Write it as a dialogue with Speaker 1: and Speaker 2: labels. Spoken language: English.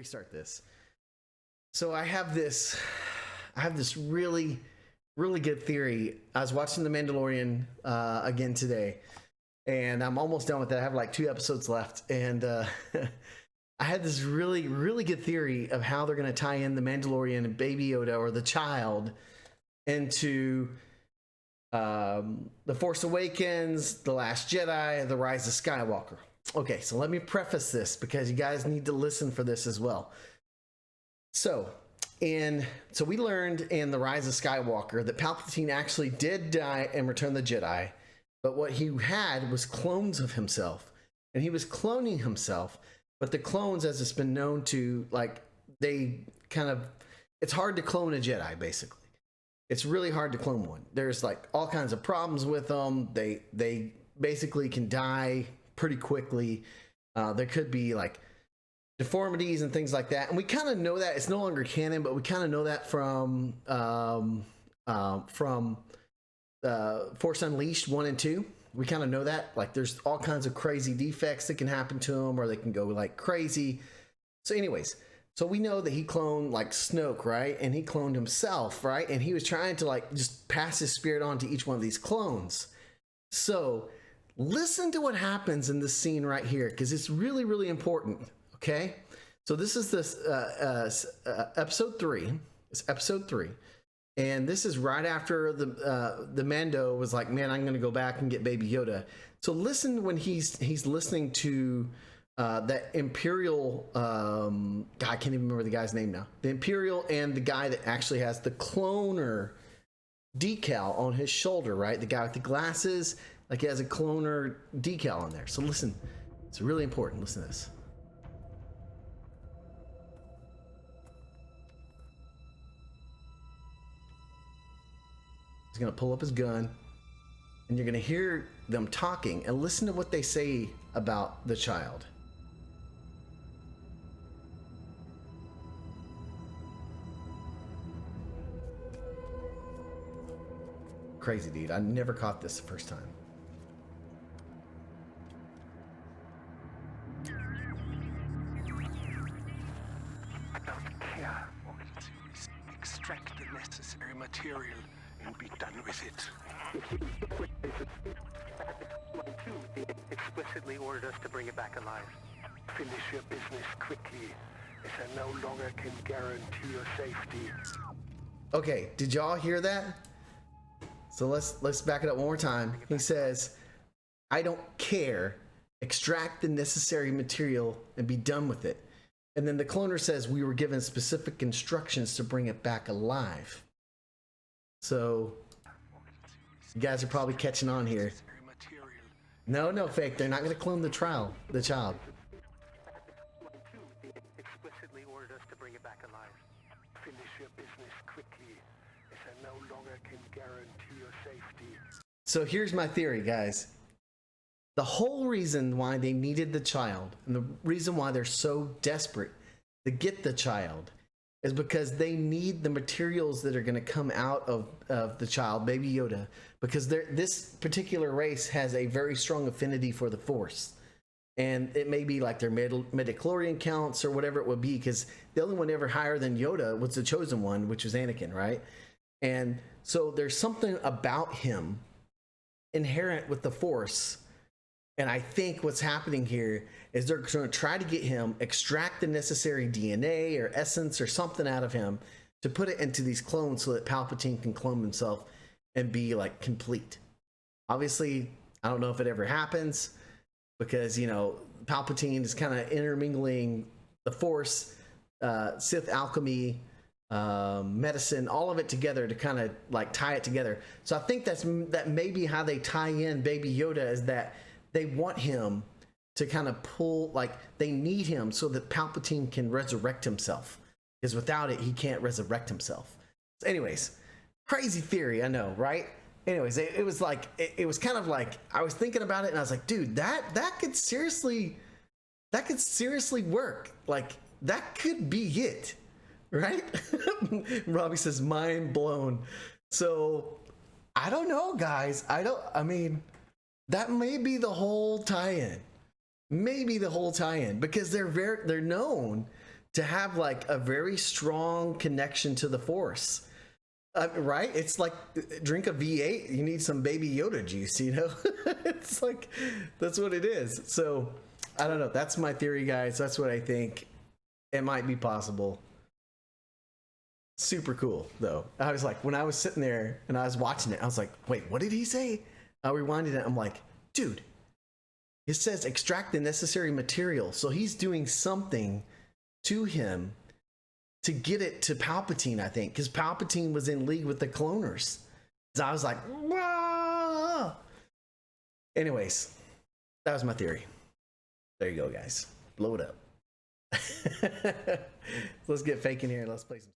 Speaker 1: restart this. So I have this really, really good theory. I was watching The Mandalorian again today, and I'm almost done with it. I have like 2 episodes left, and I had this really, really good theory of how they're going to tie in the Mandalorian and Baby Yoda, or the child, into The Force Awakens, The Last Jedi, The Rise of Skywalker. Okay, so let me preface this because you guys need to listen for this as well. So we learned in The Rise of Skywalker that Palpatine actually did die and return the Jedi, but what he had was clones of himself, and he was cloning himself. But the clones, as it's been known to, like, it's hard to clone a Jedi, basically. It's really hard to clone one. There's like all kinds of problems with them. They basically can die pretty quickly. There could be like deformities and things like that. And we kind of know that. It's no longer canon, but we kind of know that from Force Unleashed 1 and 2. We kind of know that. Like, there's all kinds of crazy defects that can happen to them, or they can go like crazy. So anyways, so we know that he cloned like Snoke, right? And he cloned himself, right? And he was trying to like just pass his spirit on to each one of these clones. So listen to what happens in this scene right here, because it's really, really important. Okay, so this is this episode 3. It's episode 3, and this is right after the Mando was like, "Man, I'm going to go back and get Baby Yoda." So listen when he's listening to that Imperial. I can't even remember the guy's name now. The Imperial and the guy that actually has the cloner decal on his shoulder, right? The guy with the glasses, like he has a cloner decal on there. So listen, it's really important. Listen to this. He's going to pull up his gun, and you're going to hear them talking, and listen to what they say about the child. Crazy, dude. I never caught this the first time.
Speaker 2: I don't care. All to do is extract the necessary material and be done with it. They explicitly ordered us to bring it back alive. Finish your business quickly, as I no longer can guarantee your safety.
Speaker 1: Okay, did y'all hear that? So let's back it up one more time. He says, "I don't care. Extract the necessary material and be done with it." And then the cloner says, "We were given specific instructions to bring it back alive." So you guys are probably catching on here. No, fake. They're not going to clone the child.
Speaker 2: They explicitly ordered us to bring it back alive. Finish your business quickly, as I no longer can guarantee your safety.
Speaker 1: So here's my theory, guys. The whole reason why they needed the child, and the reason why they're so desperate to get the child, is because they need the materials that are going to come out of the child, Baby Yoda, because this particular race has a very strong affinity for the Force. And it may be like their midichlorian counts or whatever it would be, because the only one ever higher than Yoda was the chosen one, which was Anakin, right? And so there's something about him inherent with the Force. And I think what's happening here is they're going to try to get him, extract the necessary DNA or essence or something out of him to put it into these clones so that Palpatine can clone himself and be like complete. Obviously, I don't know if it ever happens, because, you know, Palpatine is kind of intermingling the Force, Sith alchemy, medicine, all of it together to kind of like tie it together. So I think that may be how they tie in Baby Yoda, is that they want him to kind of pull, like they need him so that Palpatine can resurrect himself, because without it, he can't resurrect himself. So anyways, crazy theory, I know, right? Anyways, it was like, it was kind of like, I was thinking about it and I was like, dude, that could seriously work. Like, that could be it, right? Robbie says, mind blown. So I don't know, guys. I mean, that may be the whole tie-in. Maybe the whole tie-in, because they're known to have like a very strong connection to the Force. Right? It's like drink a V8. You need some Baby Yoda juice, you know? It's like, that's what it is. So, I don't know. That's my theory, guys. That's what I think. It might be possible. Super cool, though. I was like, when I was sitting there and I was watching it, I was like, wait, what did he say? I rewinded it. I'm like, dude, it says extract the necessary material. So he's doing something to him to get it to Palpatine, I think, because Palpatine was in league with the cloners. So I was like, whoa. Anyways, that was my theory. There you go, guys. Blow it up. Let's get fake in here and let's play some.